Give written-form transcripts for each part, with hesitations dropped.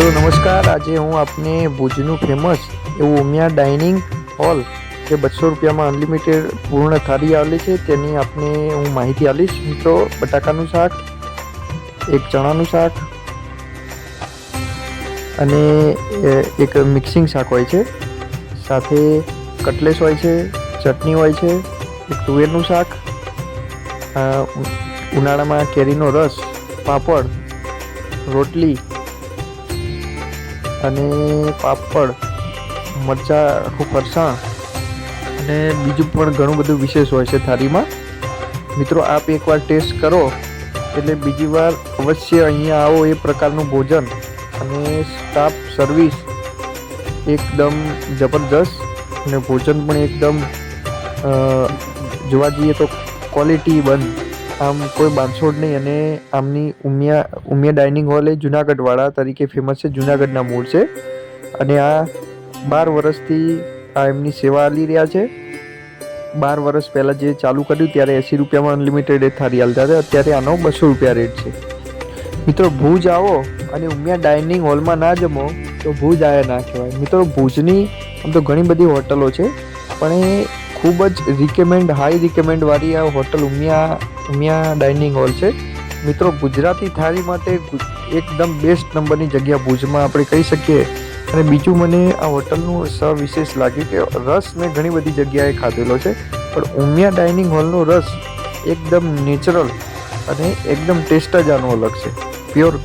મિત્રો નમસ્કાર, આજે હું આપને ભુજનું ફેમસ એવું ઉમિયા ડાઇનિંગ હોલ જે 200 રૂપિયામાં અનલિમિટેડ પૂર્ણ થાળી આવેલી છે તેની આપને હું માહિતી આપીશ। મિત્રો, બટાકાનું શાક, એક ચણાનું શાક અને એક મિક્સિંગ શાક હોય છે, સાથે કટલેસ હોય છે, ચટણી હોય છે, એક તુવેરનું શાક, ઉનાળામાં કેરીનો રસ, પાપડ, રોટલી અને પાપડ, મરચાં, આખું ફરસાણ અને બીજું પણ ઘણું બધું વિશેષ હોય છે થાળીમાં। મિત્રો, આપ એકવાર ટેસ્ટ કરો એટલે બીજી વાર અવશ્ય અહીંયા આવો। એ પ્રકારનું ભોજન અને સ્ટાફ સર્વિસ એકદમ જબરદસ્ત અને ભોજન પણ એકદમ જોવા જઈએ તો ક્વોલિટી બંધ, આમ કોઈ બાંધછોડ નહીં। અને આમની ઉમિયા ડાઇનિંગ હોલ એ જુનાગઢવાળા તરીકે ફેમસ છે, જુનાગઢના મૂળ છે અને આ 12 વર્ષથી આ એમની સેવા આલી રહ્યા છે। 12 વર્ષ પહેલાં જે ચાલુ કર્યું ત્યારે 80 રૂપિયામાં અનલિમિટેડ થાળી આલતા હતા, અત્યારે આનો 200 રૂપિયા રેટ છે। મિત્રો, ભુજ આવો અને ઉમિયા ડાઇનિંગ હોલમાં ના જમો તો ભુજ આયા ના કહેવાય। મિત્રો, ભુજની આમ તો ઘણી બધી હોટલો છે, પણ એ ખૂબ જ હાઈ રિકમેન્ડ વાળી આ હોટલ ઉમિયા ડાઇનિંગ હોલ છે। મિત્રો, ગુજરાતી થાળી માટે એકદમ બેસ્ટ નંબરની જગ્યા ભુજમાં આપણે કહી શકીએ। અને બીજું મને આ હોટલનું સવિશેષ લાગ્યું કે રસ મેં ઘણી બધી જગ્યાએ ખાધેલો છે, પણ ઉમિયા ડાઇનિંગ હોલનો રસ એકદમ નેચરલ અને એકદમ ટેસ્ટ જ આનો અલગ છે। પ્યોર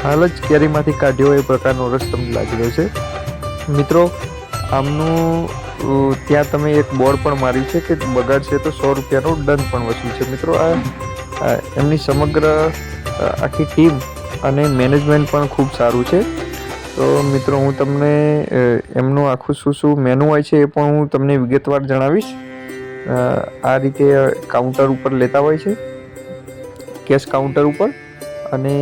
હાલ જ કેરીમાંથી કાઢ્યો એ પ્રકારનો રસ તમને લાગી રહ્યો છે। મિત્રો, આમનું ત્યાં તમે એક બોર્ડ પણ માર્યું છે કે બગાડશે તો 100 રૂપિયાનો દંડ પણ વસૂલ છે। મિત્રો, આ એમની સમગ્ર આખી ટીમ અને મેનેજમેન્ટ પણ ખૂબ સારું છે। તો મિત્રો, હું તમને એમનું આખું શું મેનુ હોય છે એ પણ હું તમને વિગતવાર જણાવીશ। આ રીતે કાઉન્ટર ઉપર લેતા હોય છે, કેશ કાઉન્ટર ઉપર, અને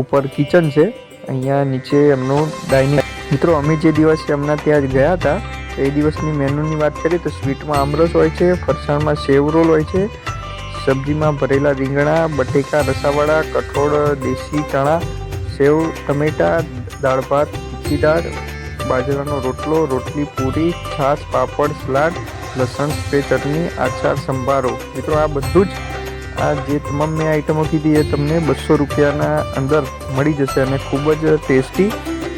ઉપર કિચન છે, અહીંયા નીચે એમનું ડાઇનિંગ। મિત્રો, અમે જે દિવસે એમના ત્યાં ગયા હતા એ દિવસની મેનુની વાત કરીએ તો સ્વીટમાં આમરસ હોય છે, ફરસાણમાં સેવ રોલ હોય છે, સબ્જીમાં ભરેલા રીંગણા, બટેકા રસાવાળા, કઠોળ, દેશી ચણા, સેવ ટમેટા, દાળ ભાત, તીખી દાળ, બાજરાનો રોટલો, રોટલી, પૂરી, છાશ, પાપડ, સલાડ, લસણ સ્પ્રે ચટણી, આચાર, સંભારો। મિત્રો, આ બધું જ આ જે તમામ મેં આઈટમો કીધી એ તમને 200 રૂપિયાના અંદર મળી જશે અને ખૂબ જ ટેસ્ટી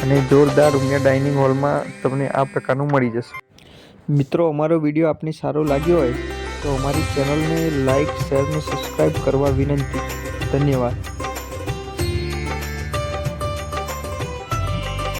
અને જોરદાર ઉમિયા ડાઇનિંગ હોલમાં તમને આ પ્રકારનું મળી જશે। મિત્રો, અમારો વિડીયો આપને સારો લાગ્યો હોય તો અમારી ચેનલને લાઇક, શેર અને સબસ્ક્રાઈબ કરવા વિનંતી। ધન્યવાદ।